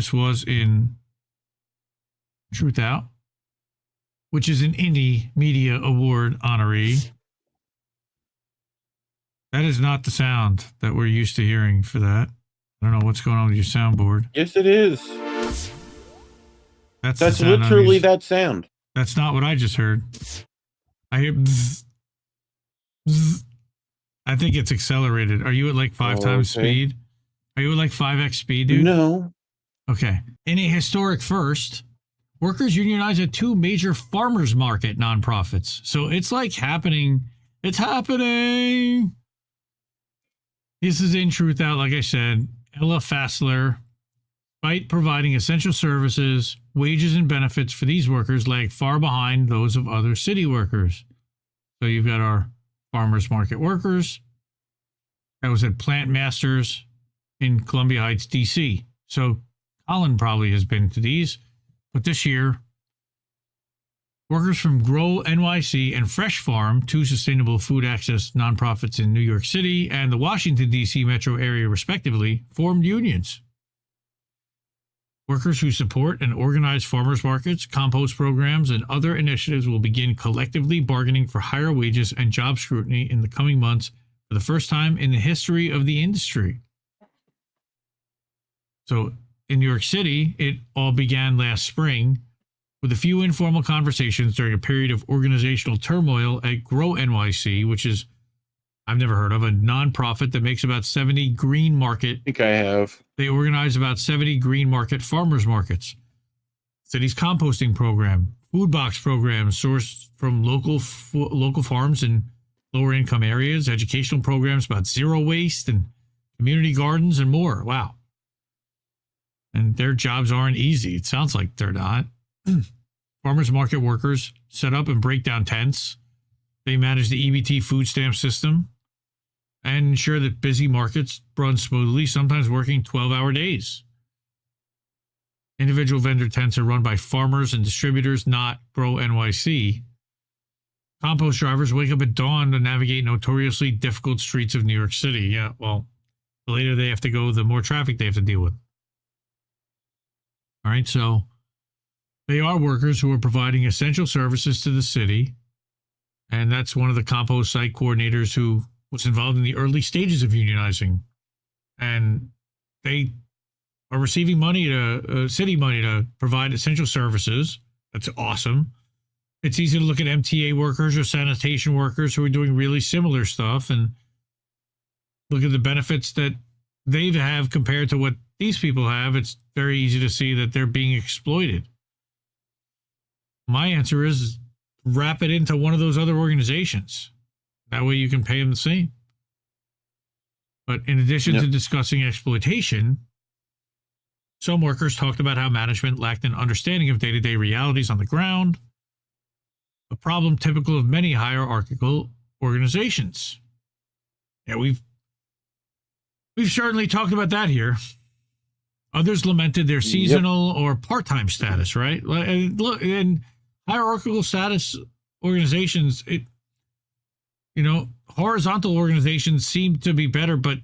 this was in Truthout, which is an Indie Media Award honoree. That is not the sound that we're used to hearing for that. I don't know what's going on with your soundboard. Yes, it is. That's literally that sound. That's not what I just heard. I hear bzz, bzz. I think it's accelerated. Are you at like 5 times speed? Are you at like 5x speed, dude? No. Okay. In a historic first, workers unionize at 2 major farmers market nonprofits. So it's like happening. It's happening. This is in Truthout, like I said. Ella Fassler, despite providing essential services, wages and benefits for these workers lag far behind those of other city workers. So you've got our farmers market workers. That was at Plant Masters in Columbia Heights, D.C. So Colin probably has been to these. But this year, workers from Grow NYC and Fresh Farm, 2 sustainable food access nonprofits in New York City and the Washington, D.C. metro area, respectively, formed unions. Workers who support and organize farmers markets, compost programs, and other initiatives will begin collectively bargaining for higher wages and job scrutiny in the coming months for the first time in the history of the industry. So in New York City, it all began last spring with a few informal conversations during a period of organizational turmoil at Grow NYC, which is, I've never heard of, a nonprofit that makes about 70 green market. I think I have. They organize about 70 green market farmers markets. City's composting program, food box programs sourced from local farms in lower income areas, educational programs about zero waste and community gardens and more. Wow. And their jobs aren't easy. It sounds like they're not. Farmers market workers set up and break down tents. They manage the EBT food stamp system and ensure that busy markets run smoothly, sometimes working 12-hour days. Individual vendor tents are run by farmers and distributors, not Grow NYC. Compost drivers wake up at dawn to navigate notoriously difficult streets of New York City. Yeah, well, the later they have to go, the more traffic they have to deal with. All right, so they are workers who are providing essential services to the city. And that's one of the compost site coordinators who was involved in the early stages of unionizing. And they are receiving money city money to provide essential services. That's awesome. It's easy to look at MTA workers or sanitation workers who are doing really similar stuff and look at the benefits that they have compared to what these people have. It's very easy to see that they're being exploited. My answer is wrap it into one of those other organizations. That way you can pay them the same. But in addition to discussing exploitation, some workers talked about how management lacked an understanding of day-to-day realities on the ground, a problem typical of many hierarchical organizations. Yeah, we've certainly talked about that here. Others lamented their seasonal or part-time status, right? Look, in hierarchical status organizations, horizontal organizations seem to be better, but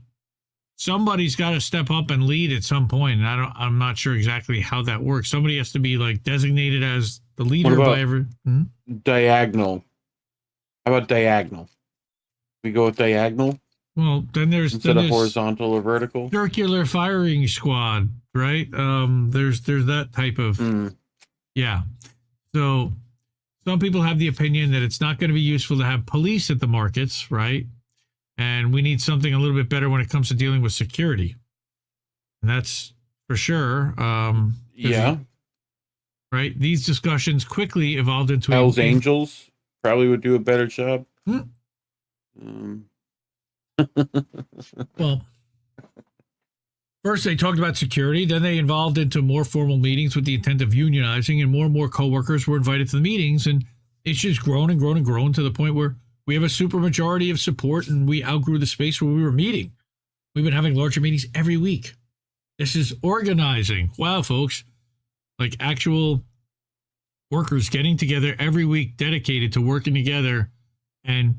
somebody's got to step up and lead at some point. And I'm not sure exactly how that works. Somebody has to be like designated as the leader by every diagonal. How about diagonal? We go with diagonal. Well, then there's instead of horizontal or vertical. Circular firing squad, right? There's that type of yeah. So some people have the opinion that it's not going to be useful to have police at the markets, right? And we need something a little bit better when it comes to dealing with security. And that's for sure. Right? These discussions quickly evolved into Hell's Angels probably would do a better job. Well, first they talked about security, then they evolved into more formal meetings with the intent of unionizing, and more coworkers were invited to the meetings, and it's just grown and grown and grown to the point where we have a super majority of support, and we outgrew the space where we were meeting. We've been having larger meetings every week. This is organizing. Wow, folks. Like actual workers getting together every week, dedicated to working together and,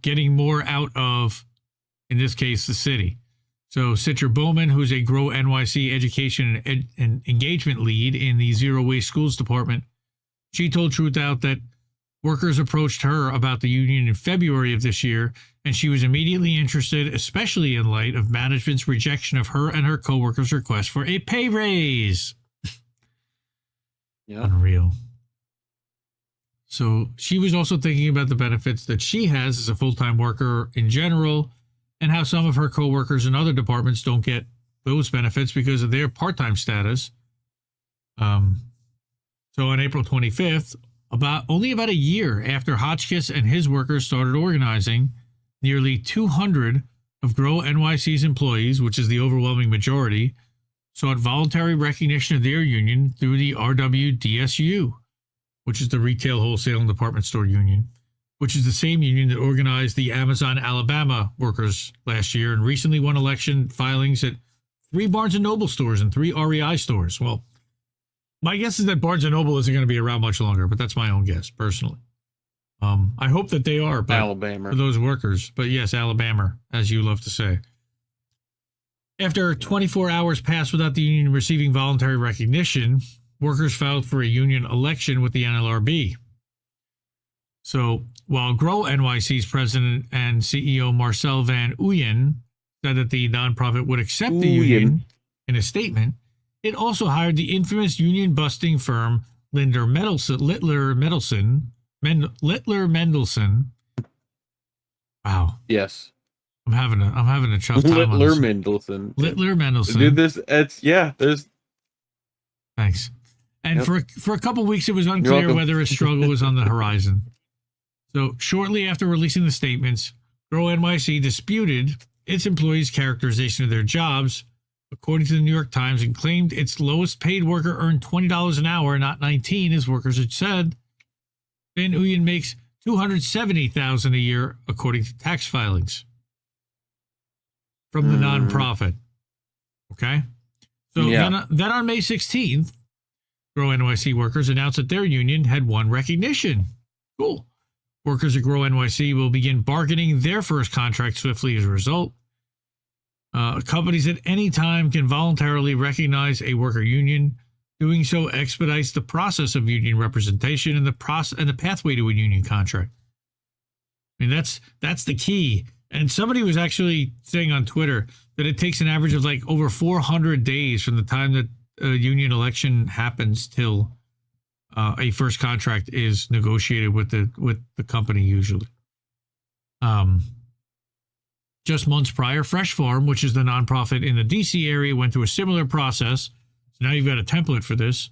getting more out of, in this case, the city. So Citra Bowman, who's a Grow NYC education and engagement lead in the Zero Waste Schools Department, she told Truthout that workers approached her about the union in February of this year, and she was immediately interested, especially in light of management's rejection of her and her coworkers' request for a pay raise. Yeah. Unreal. So she was also thinking about the benefits that she has as a full-time worker in general, and how some of her coworkers in other departments don't get those benefits because of their part-time status. So on April 25th, only about a year after Hotchkiss and his workers started organizing, nearly 200 of Grow NYC's employees, which is the overwhelming majority, sought voluntary recognition of their union through the RWDSU, which is the Retail, Wholesale, and Department Store Union, which is the same union that organized the Amazon Alabama workers last year and recently won election filings at 3 Barnes & Noble stores and 3 REI stores. Well, my guess is that Barnes & Noble isn't going to be around much longer, but that's my own guess, personally. I hope that they are, but Alabama. for those workers. But yes, Alabama, as you love to say. After 24 hours passed without the union receiving voluntary recognition, workers filed for a union election with the NLRB. So while Grow NYC's president and CEO Marcel Van Uyen said that the nonprofit would accept the union in a statement, it also hired the infamous union-busting firm Littler Mendelsohn. Wow. Yes. I'm having a tough time on this. Littler Mendelsohn. Dude, there's. Thanks. And for a couple weeks, it was unclear whether a struggle was on the horizon. So shortly after releasing the statements, Grow NYC disputed its employees' characterization of their jobs, according to the New York Times, and claimed its lowest paid worker earned $20 an hour, not $19, as workers had said. Van Uyen makes $270,000 a year, according to tax filings from the nonprofit. Okay? So then on May 16th, Grow NYC workers announced that their union had won recognition. Cool. Workers at Grow NYC will begin bargaining their first contract swiftly as a result. Companies at any time can voluntarily recognize a worker union. Doing so expedites the process of union representation and the pathway to a union contract. I mean, that's the key. And somebody was actually saying on Twitter that it takes an average of like over 400 days from the time that a union election happens till a first contract is negotiated with the company usually. Just months prior, Fresh Farm, which is the nonprofit in the DC area, went through a similar process. So now you've got a template for this.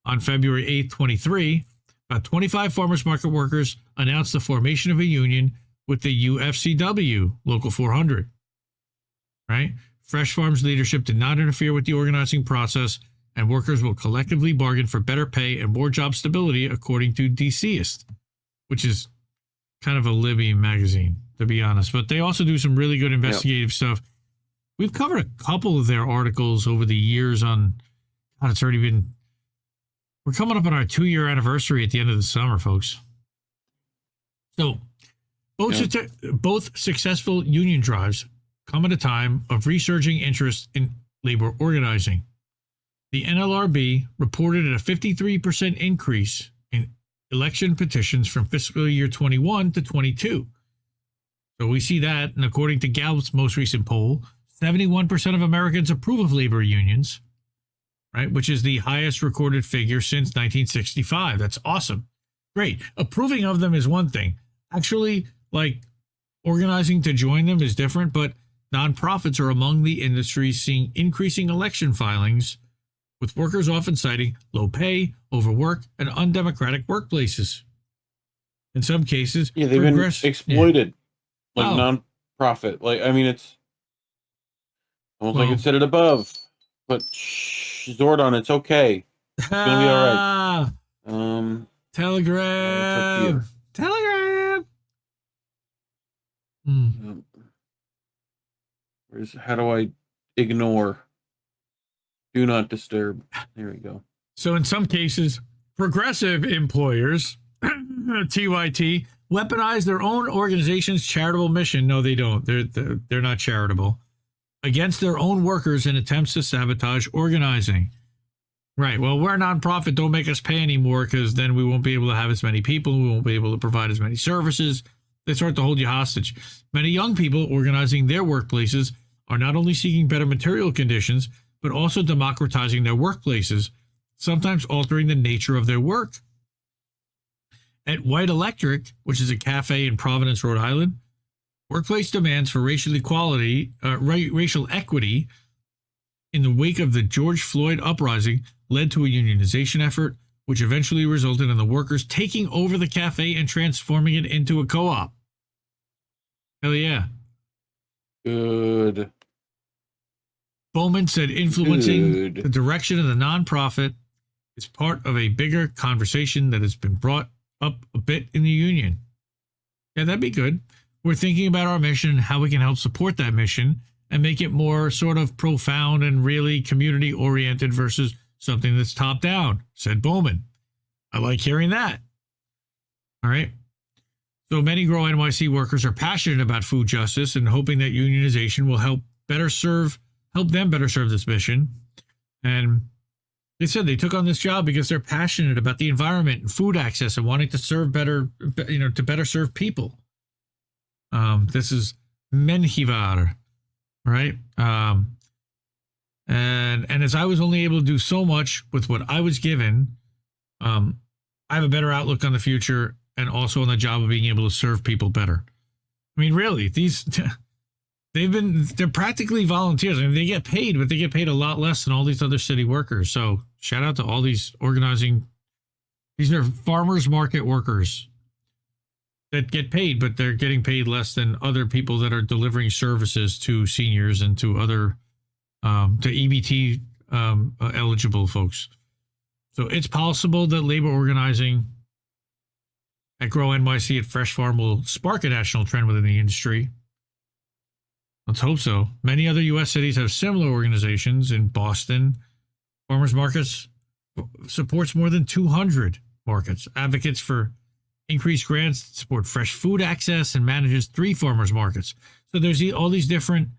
On February 8th, 23, about 25 farmers market workers announced the formation of a union with the UFCW, Local 400. Right? Fresh Farm's leadership did not interfere with the organizing process, and workers will collectively bargain for better pay and more job stability, according to DCist, which is kind of a Libby magazine, to be honest. But they also do some really good investigative stuff. We've covered a couple of their articles over the years on, God, it's already been, we're coming up on our 2-year anniversary at the end of the summer, folks. So both successful union drives come at a time of resurging interest in labor organizing. The NLRB reported a 53% increase in election petitions from fiscal year 21 to 22. So we see that, and according to Gallup's most recent poll, 71% of Americans approve of labor unions, right, which is the highest recorded figure since 1965. That's awesome. Great. Approving of them is one thing. Actually, like, organizing to join them is different, but nonprofits are among the industries seeing increasing election filings, with workers often citing low pay, overwork, and undemocratic workplaces. In some cases, they've been exploited, non-profit. Like, I mean, it's almost like it's set it above. But Zordon, it's okay. It's gonna be all right. Telegram. How do I ignore? Do not disturb. There we go. So in some cases, progressive employers, TYT, weaponize their own organization's charitable mission. No, they don't. They're not charitable. against their own workers in attempts to sabotage organizing. Right. Well, we're a nonprofit. Don't make us pay anymore because then we won't be able to have as many people. We won't be able to provide as many services. They start to hold you hostage. Many young people organizing their workplaces are not only seeking better material conditions, but also democratizing their workplaces, sometimes altering the nature of their work. At White Electric, which is a cafe in Providence, Rhode Island, workplace demands for racial equity in the wake of the George Floyd uprising led to a unionization effort, which eventually resulted in the workers taking over the cafe and transforming it into a co-op. Hell yeah. Good. Bowman said influencing the direction of the nonprofit is part of a bigger conversation that has been brought up a bit in the union. Yeah, that'd be good. We're thinking about our mission and how we can help support that mission and make it more sort of profound and really community-oriented versus something that's top-down, said Bowman. I like hearing that. All right. So many Grow NYC workers are passionate about food justice and hoping that unionization will help them better serve this mission. And they said they took on this job because they're passionate about the environment and food access and wanting to serve better, to better serve people. This is Menjivar. Right. And as I was only able to do so much with what I was given, I have a better outlook on the future and also on the job of being able to serve people better. I mean, really, they're practically volunteers. I mean, they get paid, but they get paid a lot less than all these other city workers. So shout out to all these organizing. These are farmers market workers that get paid, but they're getting paid less than other people that are delivering services to seniors and to other, to EBT eligible folks. So it's possible that labor organizing at Grow NYC at Fresh Farm will spark a national trend within the industry. Let's hope so. Many other U.S. cities have similar organizations. In Boston, Farmers Markets supports more than 200 markets, advocates for increased grants to support fresh food access, and manages 3 farmers markets. So there's all these different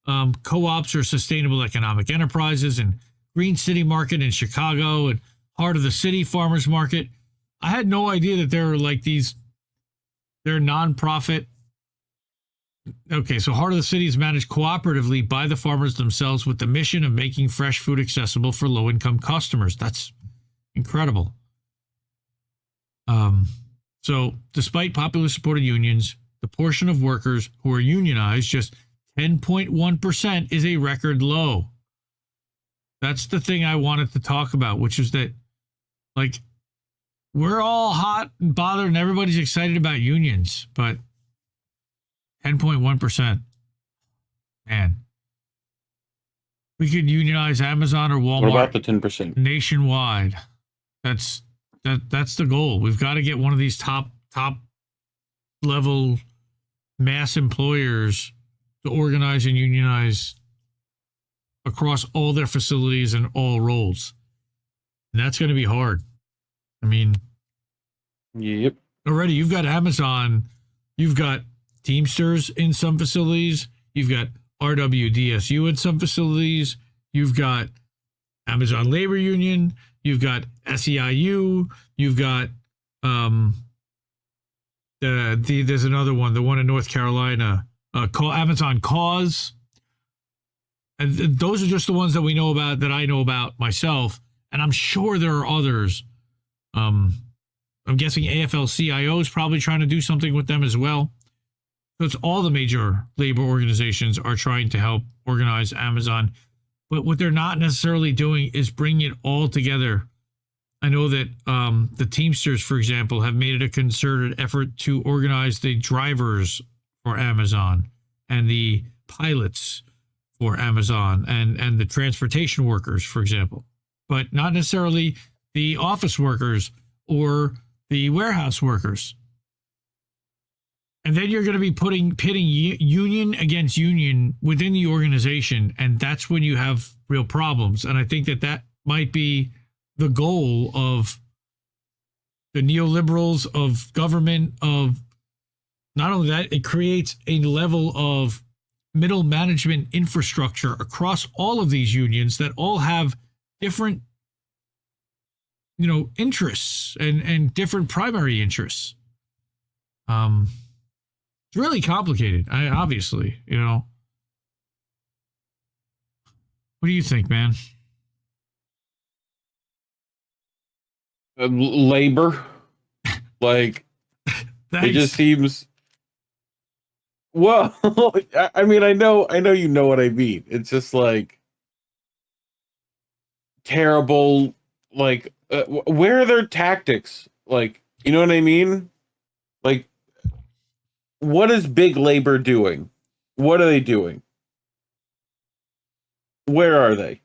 co-ops or sustainable economic enterprises, and Green City Market in Chicago, and Heart of the City Farmers Market. I had no idea that there were like they're nonprofit. Okay, so Heart of the City is managed cooperatively by the farmers themselves with the mission of making fresh food accessible for low-income customers. That's incredible. So despite popular support of unions, the portion of workers who are unionized, just 10.1%, is a record low. That's the thing I wanted to talk about, which is that, like, we're all hot and bothered and everybody's excited about unions, but 10.1%. Man. We could unionize Amazon or Walmart. What about the 10%? Nationwide. That's the goal. We've got to get one of these top level mass employers to organize and unionize across all their facilities and all roles. And that's going to be hard. I mean, yep. Already you've got Amazon, you've got Teamsters in some facilities, you've got RWDSU in some facilities, you've got Amazon Labor Union, you've got SEIU, you've got there's another one, the one in North Carolina, Amazon Cause. And those are just the ones that we know about, that I know about myself. And I'm sure there are others. I'm guessing AFL-CIO is probably trying to do something with them as well. So it's all the major labor organizations are trying to help organize Amazon. But what they're not necessarily doing is bring it all together. I know that the Teamsters, for example, have made it a concerted effort to organize the drivers for Amazon and the pilots for Amazon and the transportation workers, for example, but not necessarily the office workers or the warehouse workers. And then you're going to be pitting union against union within the organization, and that's when you have real problems. And I think that might be the goal of the neoliberals, of government, of not only that, it creates a level of middle management infrastructure across all of these unions that all have different, interests and different primary interests. It's really complicated. Obviously. What do you think, man? Labor, like it just seems. Well, I mean, I know you know what I mean. It's just like terrible. Like, where are their tactics? Like, you know what I mean? Like, what is big labor doing? What are they doing? Where are they?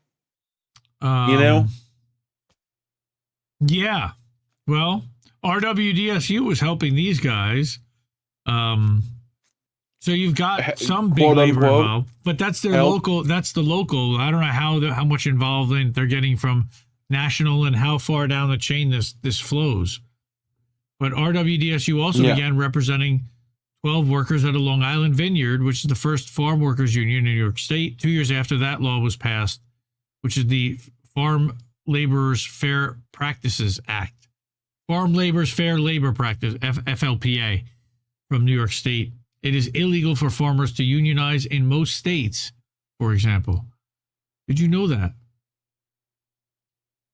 Yeah. Well, RWDSU was helping these guys. So you've got some big quote, labor unquote, involved, but that's their help. local. That's the local. I don't know how much involvement they're getting from national and how far down the chain this flows. But RWDSU also began representing 12 workers at a Long Island vineyard, which is the first farm workers union in New York State. 2 years after that law was passed, which is the Farm Laborers Fair Practices Act. Farm Laborers Fair Labor Practice, FLPA, from New York State. It is illegal for farmers to unionize in most states, for example. Did you know that?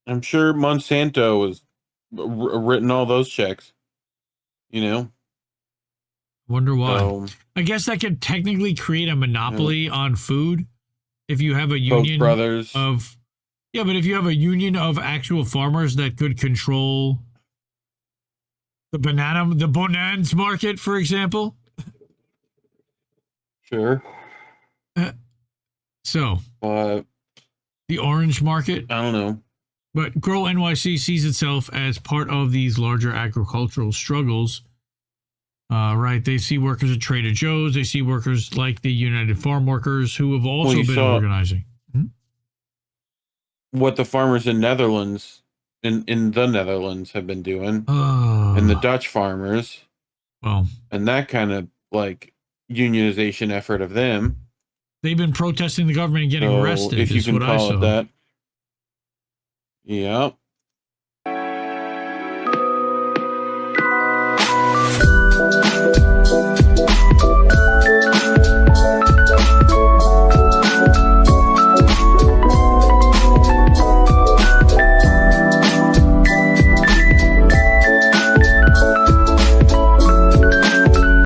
I'm sure Monsanto has written all those checks. Wonder why. I guess that could technically create a monopoly on food if you have a union brothers of... Yeah, but if you have a union of actual farmers that could control the bananas market, for example. Sure. So, the orange market. I don't know. But Grow NYC sees itself as part of these larger agricultural struggles. Right? They see workers at Trader Joe's. They see workers like the United Farm Workers who have also been organizing. What the farmers in Netherlands, in the Netherlands, have been doing, and the Dutch farmers, and that kind of like unionization effort of them. They've been protesting the government and getting arrested. If you can call it that. Yeah.